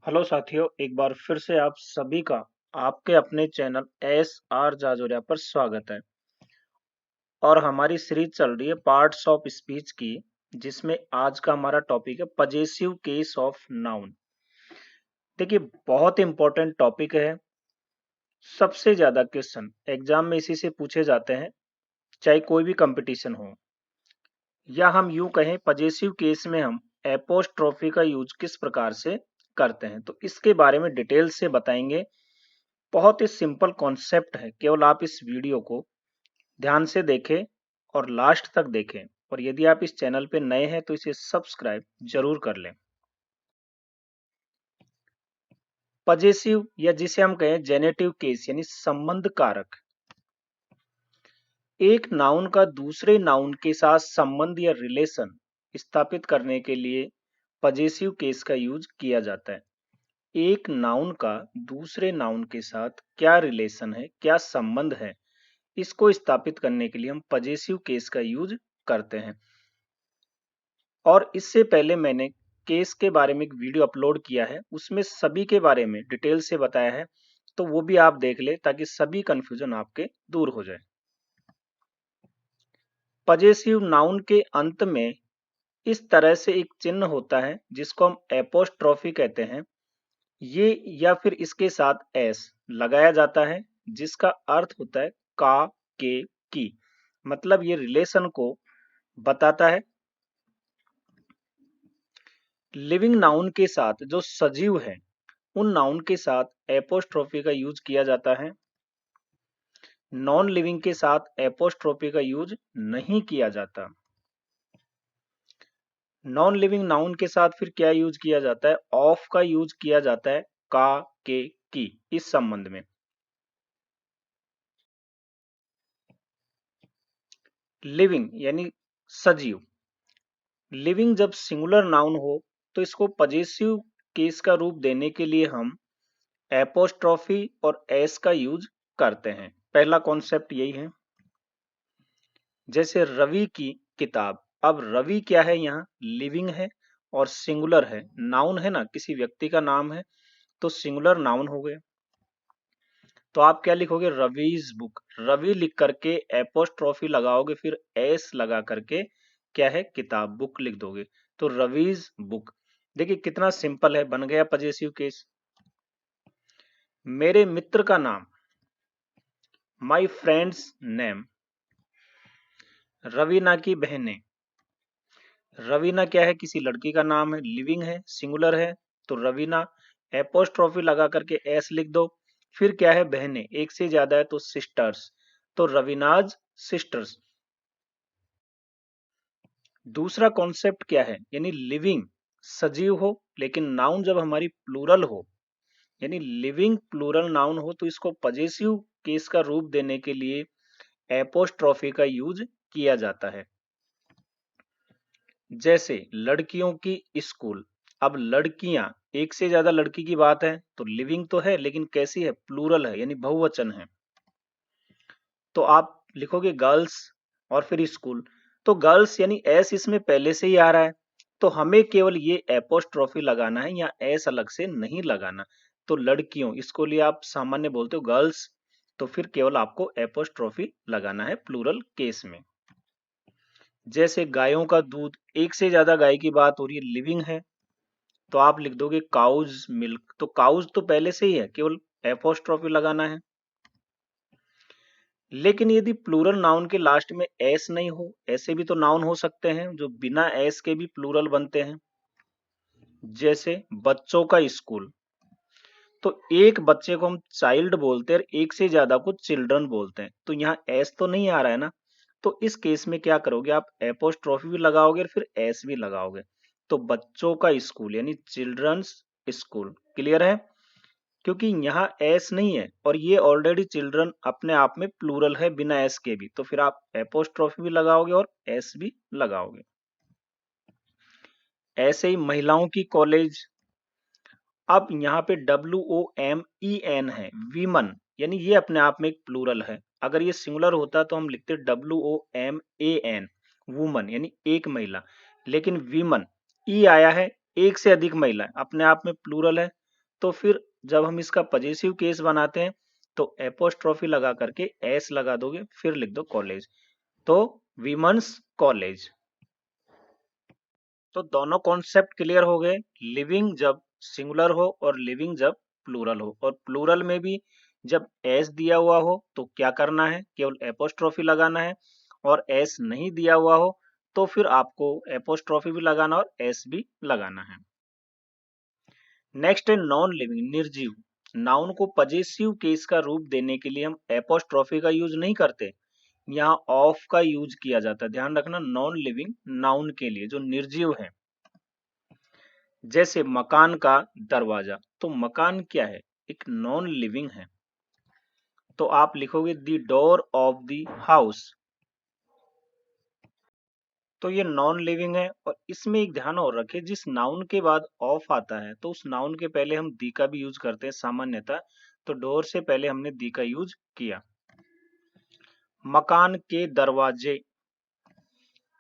Hello साथियों, एक बार फिर से आप सभी का आपके अपने चैनल एस जाजोरिया पर स्वागत है। और हमारी सीरीज चल रही है पार्ट्स ऑफ स्पीच की, जिसमें आज का हमारा टॉपिक है पजेसिव केस ऑफ नाउन। देखिए, बहुत इंपॉर्टेंट टॉपिक है। सबसे ज्यादा क्वेश्चन एग्जाम में इसी से पूछे जाते हैं, चाहे कोई भी कंपटीशन हो। या हम यूं कहें, पजेसिव केस में हम एपोस्ट्रोफी का यूज किस प्रकार से करते हैं, तो इसके बारे में डिटेल से बताएंगे। बहुत ही सिंपल कॉन्सेप्ट है, केवल आप इस वीडियो को ध्यान से देखें और लास्ट तक देखें। और यदि आप इस चैनल पे नए हैं तो इसे सब्सक्राइब जरूर कर लें। पजेसिव या जिसे हम कहें जेनेटिव केस यानी संबंध कारक, एक नाउन का दूसरे नाउन के साथ संबंध या रिलेशन स्थापित करने के लिए पजेसिव केस का यूज किया जाता है। एक नाउन का दूसरे नाउन के साथ क्या रिलेशन है, क्या संबंध है, इसको स्थापित करने के लिए हम पजेसिव केस का यूज करते हैं। और इससे पहले मैंने केस के बारे में एक वीडियो अपलोड किया है, उसमें सभी के बारे में डिटेल से बताया है, तो वो भी आप देख ले ताकि सभी कंफ्यूजन आपके दूर हो जाए। पजेसिव नाउन के अंत में इस तरह से एक चिन्ह होता है जिसको हम एपोस्ट्रोफी कहते हैं। ये या फिर इसके साथ एस लगाया जाता है, जिसका अर्थ होता है का, के, की। मतलब ये रिलेशन को बताता है। लिविंग नाउन के साथ जो सजीव है, उन नाउन के साथ एपोस्ट्रोफी का यूज किया जाता है। नॉन लिविंग के साथ एपोस्ट्रोफी का यूज नहीं किया जाता। नॉन लिविंग नाउन के साथ फिर क्या यूज किया जाता है? ऑफ का यूज किया जाता है, का, के, की, इस संबंध में। लिविंग यानी सजीव। लिविंग जब सिंगुलर नाउन हो तो इसको पजेसिव केस का रूप देने के लिए हम एपोस्ट्रोफी और एस का यूज करते हैं। पहला कॉन्सेप्ट यही है। जैसे रवि की किताब, अब रवि क्या है? यहाँ लिविंग है और सिंगुलर है, नाउन है ना, किसी व्यक्ति का नाम है, तो सिंगुलर नाउन हो गए। तो आप क्या लिखोगे? रवीज बुक। रवि लिख करके एपोस्ट्रोफी लगाओगे, फिर एस लगा करके क्या है? किताब, बुक लिख दोगे, तो रवीज बुक। देखिए कितना सिंपल है, बन गया पजेसिव केस। मेरे मित्र का नाम, माई फ्रेंड्स नेम। रवीना की बहनें, रवीना क्या है? किसी लड़की का नाम है, लिविंग है, सिंगुलर है, तो रवीना। एपोस्ट्रोफी लगा करके एस लिख दो, फिर क्या है? बहनें, एक से ज्यादा है तो सिस्टर्स, तो रवीनाज सिस्टर्स। दूसरा कॉन्सेप्ट क्या है? यानी लिविंग सजीव हो, लेकिन नाउन जब हमारी प्लूरल हो, यानी लिविंग प्लूरल नाउन हो, तो इसको पजेसिव केस का रूप देने के लिए एपोस्ट्रोफी का यूज किया जाता है। जैसे लड़कियों की स्कूल, अब लड़कियां, एक से ज्यादा लड़की की बात है, तो लिविंग तो है लेकिन कैसी है? प्लूरल है, यानी बहुवचन है, तो आप लिखोगे गर्ल्स और फिर स्कूल। तो गर्ल्स यानी एस इसमें पहले से ही आ रहा है, तो हमें केवल ये एपोस्ट्रोफी लगाना है, या एस अलग से नहीं लगाना। तो लड़कियों, इसको लिए आप सामान्य बोलते हो गर्ल्स, तो फिर केवल आपको एपोस्ट्रोफी लगाना है प्लूरल केस में। जैसे गायों का दूध, एक से ज्यादा गाय की बात हो रही है, लिविंग है, तो आप लिख दोगे काउज मिल्क। तो काउज तो पहले से ही है, केवल एपोस्ट्रोफी लगाना है। लेकिन यदि प्लूरल नाउन के लास्ट में एस नहीं हो, ऐसे भी तो नाउन हो सकते हैं जो बिना एस के भी प्लूरल बनते हैं। जैसे बच्चों का स्कूल, तो एक बच्चे को हम चाइल्ड बोलते हैं, एक से ज्यादा को चिल्ड्रन बोलते हैं, तो यहाँ एस तो नहीं आ रहा है ना, तो इस केस में क्या करोगे? आप एपोस्ट्रोफी भी लगाओगे और फिर एस भी लगाओगे, तो बच्चों का स्कूल यानी चिल्ड्रंस स्कूल। क्लियर है? क्योंकि यहाँ एस नहीं है और ये ऑलरेडी चिल्ड्रन अपने आप में प्लूरल है बिना एस के भी, तो फिर आप एपोस्ट्रोफी भी लगाओगे और एस भी लगाओगे। ऐसे ही महिलाओं की कॉलेज, अब यहाँ पे WOMEN है, वीमन, यानी ये अपने आप में एक प्लूरल है। अगर ये सिंगुलर होता तो हम लिखते WOMAN, वुमन यानी एक महिला, लेकिन वीमन ई आया है, एक से अधिक महिला, अपने आप में प्लूरल है, तो फिर जब हम इसका पजेसिव केस बनाते हैं तो एपोस्ट्रोफी लगा करके एस लगा दोगे, फिर लिख दो कॉलेज, तो विमेंस कॉलेज। तो दोनों कॉन्सेप्ट क्लियर हो गए, लिविंग जब सिंगुलर हो और लिविंग जब प्लूरल हो। और प्लूरल में भी जब एस दिया हुआ हो तो क्या करना है, केवल एपोस्ट्रोफी लगाना है, और एस नहीं दिया हुआ हो तो फिर आपको एपोस्ट्रोफी भी लगाना और एस भी लगाना है। नेक्स्ट है नॉन लिविंग, निर्जीव। नाउन को पजेसिव केस का रूप देने के लिए हम एपोस्ट्रोफी का यूज नहीं करते, यहाँ ऑफ का यूज किया जाता है। ध्यान रखना, नॉन लिविंग नाउन के लिए जो निर्जीव है, जैसे मकान का दरवाजा, तो मकान क्या है, एक नॉन लिविंग है, तो आप लिखोगे the door of the house, तो ये नॉन लिविंग है। और इसमें एक ध्यान और रखें, जिस नाउन के बाद ऑफ आता है तो उस नाउन के पहले हम दी का भी यूज करते हैं सामान्यतः, तो डोर से पहले हमने दी का यूज किया। मकान के दरवाजे,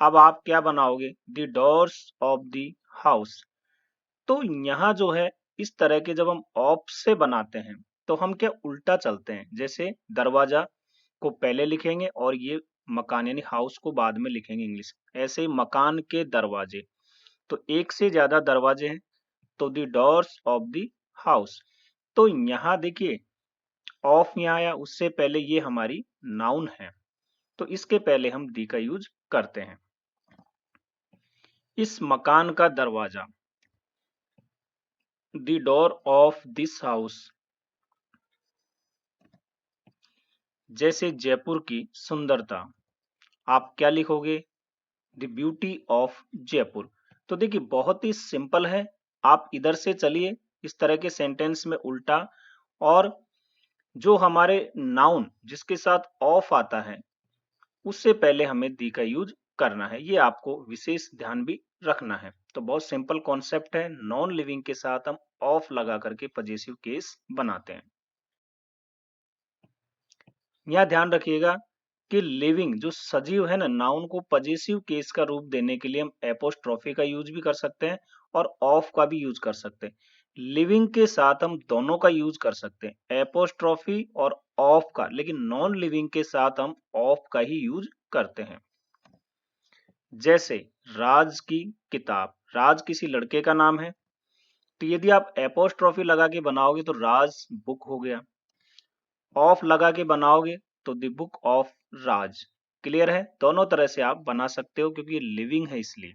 अब आप क्या बनाओगे, the doors of the house. तो यहाँ जो है, इस तरह के जब हम ऑफ से बनाते हैं तो हम क्या उल्टा चलते हैं, जैसे दरवाजा को पहले लिखेंगे और ये मकान यानी हाउस को बाद में लिखेंगे इंग्लिश, ऐसे ही मकान के दरवाजे, तो एक से ज्यादा दरवाजे हैं, तो the doors of the house. तो यहाँ देखिए ऑफ यहाँ आया, उससे पहले ये हमारी नाउन है, तो इसके पहले हम दी का यूज करते हैं। इस मकान का दरवाजा, the door of this house. जैसे जयपुर की सुंदरता, आप क्या लिखोगे, द ब्यूटी ऑफ जयपुर। तो देखिए बहुत ही सिंपल है, आप इधर से चलिए इस तरह के सेंटेंस में उल्टा, और जो हमारे नाउन जिसके साथ ऑफ आता है उससे पहले हमें दी का यूज करना है, ये आपको विशेष ध्यान भी रखना है। तो बहुत सिंपल कॉन्सेप्ट है, नॉन लिविंग के साथ हम ऑफ लगा करके पजेसिव केस बनाते हैं। यहाँ ध्यान रखिएगा कि लिविंग जो सजीव है ना, नाउन को पजेसिव केस का रूप देने के लिए हम एपोस्ट्रोफी का यूज भी कर सकते हैं और ऑफ का भी यूज कर सकते हैं। लिविंग के साथ हम दोनों का यूज कर सकते हैं, एपोस्ट्रोफी और ऑफ का, लेकिन नॉन लिविंग के साथ हम ऑफ का ही यूज करते हैं। जैसे राज की किताब, राज किसी लड़के का नाम है, तो यदि आप एपोस्ट्रोफी लगा के बनाओगे तो राज बुक हो गया, ऑफ लगा के बनाओगे तो the book of Raj. Clear है, दोनों तरह से आप बना सकते हो क्योंकि लिविंग है इसलिए।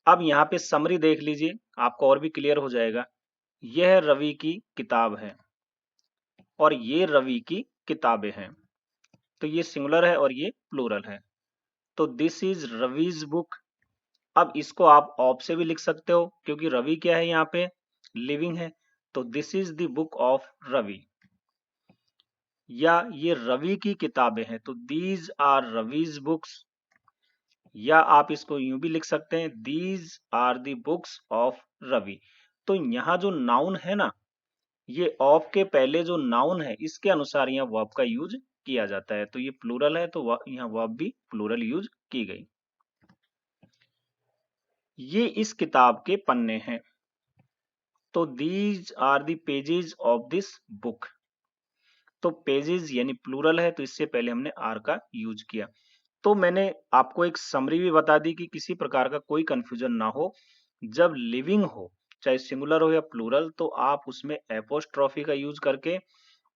अब यहाँ पे समरी देख लीजिए, आपको और भी क्लियर हो जाएगा। यह रवि की किताब है और ये रवि की किताबें हैं, तो ये सिंगुलर है और ये प्लूरल है, तो दिस इज रविज बुक। अब इसको आप ऑफ से भी लिख सकते हो क्योंकि रवि क्या है यहाँ पे, लिविंग है, तो this is the book of Ravi. या ये रवि की किताबें हैं, तो दीज आर रविज बुक्स। या आप इसको यूं भी लिख सकते हैं, these are the books of Ravi. तो यहाँ जो नाउन है ना, ये ऑफ के पहले जो नाउन है इसके अनुसार यहाँ वर्ब का यूज किया जाता है, तो ये प्लूरल है तो यहाँ वर्ब भी प्लूरल यूज की गई। ये इस किताब के पन्ने हैं, तो these are the pages of this book. तो पेजेस यानी प्लूरल है तो इससे पहले हमने आर का यूज किया। तो मैंने आपको एक समरी भी बता दी कि किसी प्रकार का कोई कंफ्यूजन ना हो, जब लिविंग हो चाहे सिंगुलर हो या प्लूरल तो आप उसमें एपोस्ट्रोफी का यूज करके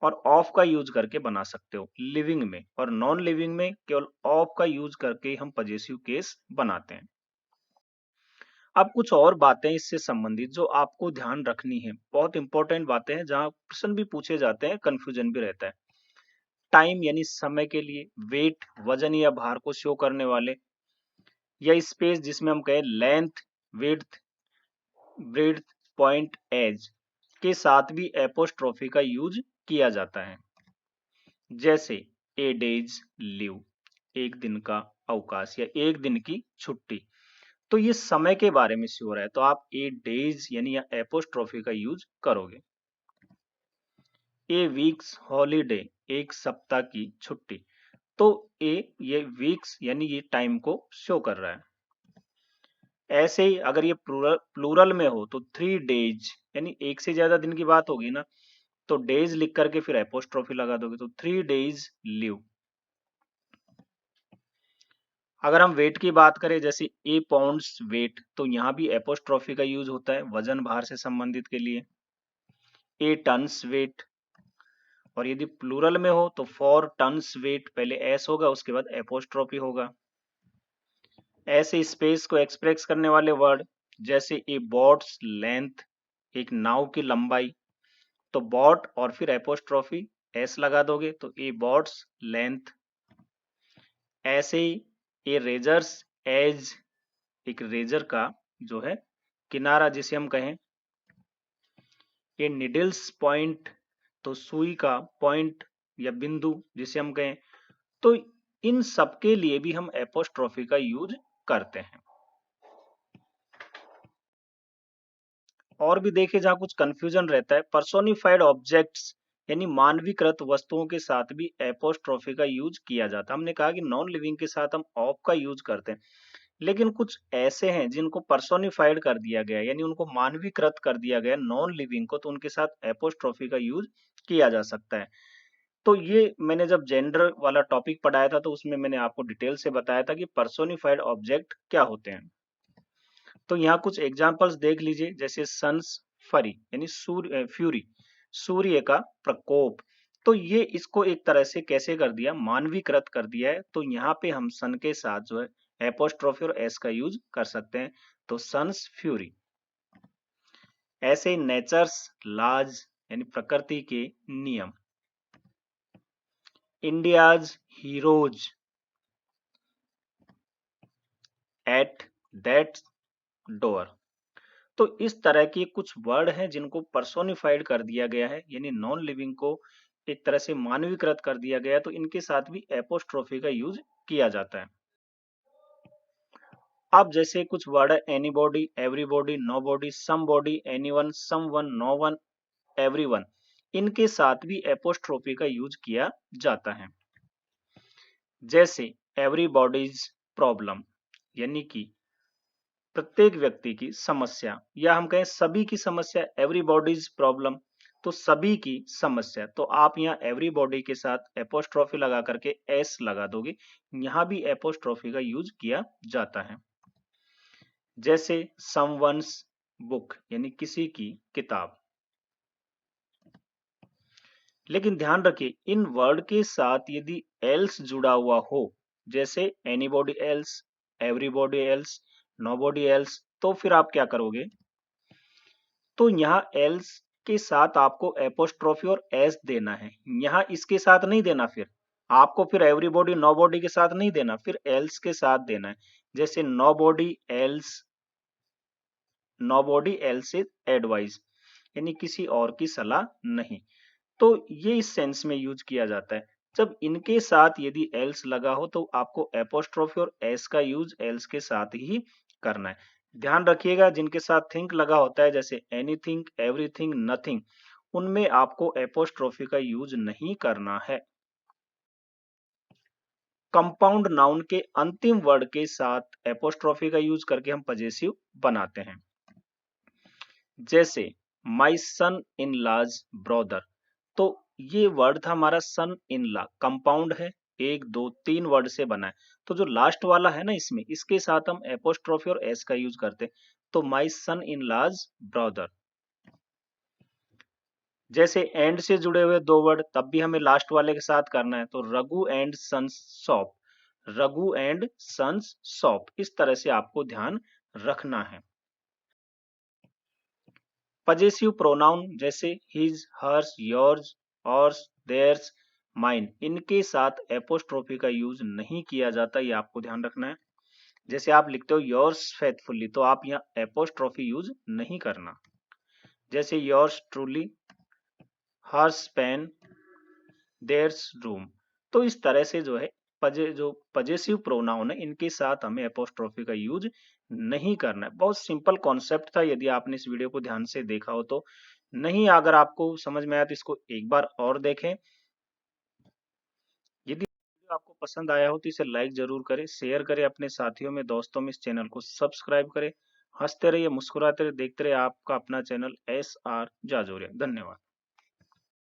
और ऑफ का यूज करके बना सकते हो लिविंग में, और नॉन लिविंग में केवल ऑफ का यूज करके हम पजेसिव केस बनाते हैं। अब कुछ और बातें इससे संबंधित जो आपको ध्यान रखनी है, बहुत इंपॉर्टेंट बातें हैं जहां प्रश्न भी पूछे जाते हैं, कंफ्यूजन भी रहता है। टाइम यानी समय के लिए, वेट वजन या भार को शो करने वाले, या स्पेस जिसमें हम कहें length, width, breadth, point, edge के साथ भी एपोस्ट्रोफी का यूज किया जाता है। जैसे ए डेज लीव, एक दिन का अवकाश या एक दिन की छुट्टी, तो ये समय के बारे में श्योर है तो आप ए डेज यानी या एपोस्ट्रोफी का यूज करोगे। ए वीक्स हॉलीडे, एक सप्ताह की छुट्टी, तो ए ये वीक्स यानी ये टाइम को शो कर रहा है। ऐसे ही अगर ये प्लूरल में हो तो 3 डेज, यानी एक से ज्यादा दिन की बात होगी ना, तो डेज लिख करके फिर एपोस्ट्रोफी लगा दोगे, तो 3 डेज लिव। अगर हम वेट की बात करें, जैसे ए पाउंड्स वेट, तो यहाँ भी एपोस्ट्रोफी का यूज होता है वजन भार से संबंधित के लिए। ए टन्स वेट, और यदि प्लूरल में हो तो 4 टन्स वेट, पहले एस होगा उसके बाद एपोस्ट्रोफी होगा। ऐसे स्पेस को एक्सप्रेस करने वाले वर्ड, जैसे ए बॉट्स लेंथ, एक नाव की लंबाई, तो बॉट और फिर एपोस्ट्रोफी एस लगा दोगे तो ए बॉट्स लेंथ। ऐसे ही ए रेजर्स एज, एक रेजर का जो है किनारा जिसे हम कहें। ए निडल्स पॉइंट, तो सुई का पॉइंट या बिंदु जिसे हम कहें। तो इन सब के लिए भी हम एपोस्ट्रोफी का यूज करते हैं। और भी देखिए जहां कुछ कंफ्यूजन रहता है, पर्सोनिफाइड ऑब्जेक्ट्स यानी मानवीकृत वस्तुओं के साथ भी एपोस्ट्रोफी का यूज किया जाता है। हमने कहा कि नॉन लिविंग के साथ हम ऑप का यूज करते हैं, लेकिन कुछ ऐसे हैं जिनको पर्सोनिफाइड कर दिया गया है, यानी उनको मानवीकृत कर दिया गया नॉन लिविंग को, तो उनके साथ एपोस्ट्रोफी का यूज किया जा सकता है। तो ये मैंने जब जेंडर वाला टॉपिक पढ़ाया था तो उसमें मैंने आपको डिटेल से बताया था कि पर्सोनिफाइड ऑब्जेक्ट क्या होते हैं। तो यहाँ कुछ एग्जांपल्स देख लीजिए, जैसे सन्स फरी यानी सूर्य फ्यूरी, सूर्य का प्रकोप। तो ये इसको एक तरह से कैसे कर दिया, मानवीकृत कर दिया है। तो यहाँ पे हम सन के साथ जो है एपोस्ट्रोफी और एस का यूज कर सकते हैं, तो सन्स फ्यूरी। ऐसे नेचर्स लॉज यानी प्रकृति के नियम, India's heroes, at that door. तो इस तरह के कुछ वर्ड हैं जिनको पर्सोनिफाइड कर दिया गया है, यानी नॉन लिविंग को एक तरह से मानवीकृत कर दिया गया है, तो इनके साथ भी एपोस्ट्रोफी का यूज किया जाता है। अब जैसे कुछ वर्ड है, anybody, everybody, nobody, somebody, anyone, someone, known, everyone, इनके साथ भी एपोस्ट्रोफी का यूज किया जाता है। जैसे एवरीबॉडीज प्रॉब्लम, यानी कि प्रत्येक व्यक्ति की समस्या, या हम कहें सभी की समस्या, एवरीबॉडीज प्रॉब्लम, तो सभी की समस्या। तो आप यहाँ एवरीबॉडी के साथ एपोस्ट्रोफी लगा करके एस लगा दोगे, यहाँ भी एपोस्ट्रोफी का यूज किया जाता है। जैसे समवन्स बुक, यानी किसी की किताब। लेकिन ध्यान रखिए इन वर्ड के साथ यदि एल्स जुड़ा हुआ हो, जैसे anybody else, everybody else, nobody else, तो फिर आप क्या करोगे, तो यहाँ एल्स के साथ आपको एपोस्ट्रोफी और एस देना है, यहाँ इसके साथ नहीं देना। फिर आपको फिर एवरीबॉडी नोबॉडी के साथ नहीं देना, फिर एल्स के साथ देना है। जैसे nobody else, nobody else is advice, यानी किसी और की सलाह नहीं। तो ये इस सेंस में यूज किया जाता है। जब इनके साथ यदि एल्स लगा हो तो आपको एपोस्ट्रोफी और एस का यूज एल्स के साथ ही करना है। ध्यान रखिएगा जिनके साथ थिंक लगा होता है, जैसे एनीथिंग, एवरीथिंग, नथिंग, उनमें आपको एपोस्ट्रोफी का यूज नहीं करना है। कंपाउंड नाउन के अंतिम वर्ड के साथ एपोस्ट्रोफी का यूज करके हम पजेसिव बनाते हैं। जैसे माई सन इन लॉज ब्रदर, तो ये वर्ड था हमारा सन इन लॉ, कंपाउंड है, एक दो तीन वर्ड से बना है। तो जो लास्ट वाला है ना इसमें, इसके साथ हम एपोस्ट्रोफी और एस का यूज करते हैं, तो माई सन इन लॉज ब्रदर। जैसे एंड से जुड़े हुए दो वर्ड, तब भी हमें लास्ट वाले के साथ करना है, तो Raghu and sons shop, Raghu and sons shop, इस तरह से आपको ध्यान रखना है। पजेसिव प्रोनाउन जैसे his, hers, yours, ours, theirs, mine, इनके साथ एपोस्ट्रोफी का यूज नहीं किया जाता, ये आपको ध्यान रखना है। जैसे आप लिखते हो योर्स फेथफुली, तो आप यहाँ एपोस्ट्रोफी यूज नहीं करना। जैसे yours truly, hers pen, theirs room. तो इस तरह से जो है जो पजेसिव प्रोनाउन है इनके साथ हमें एपोस्ट्रोफी का यूज नहीं करना है। बहुत सिंपल कॉन्सेप्ट था, यदि आपने इस वीडियो को ध्यान से देखा हो तो। नहीं अगर आपको समझ में आया तो इसको एक बार और देखें। यदि आपको पसंद आया हो तो इसे लाइक जरूर करें, शेयर करें अपने साथियों में, दोस्तों में। इस चैनल को सब्सक्राइब करें। हंसते रहिए, मुस्कुराते रहिए, देखते रहिए आपका अपना चैनल SR जाजोरिया। धन्यवाद।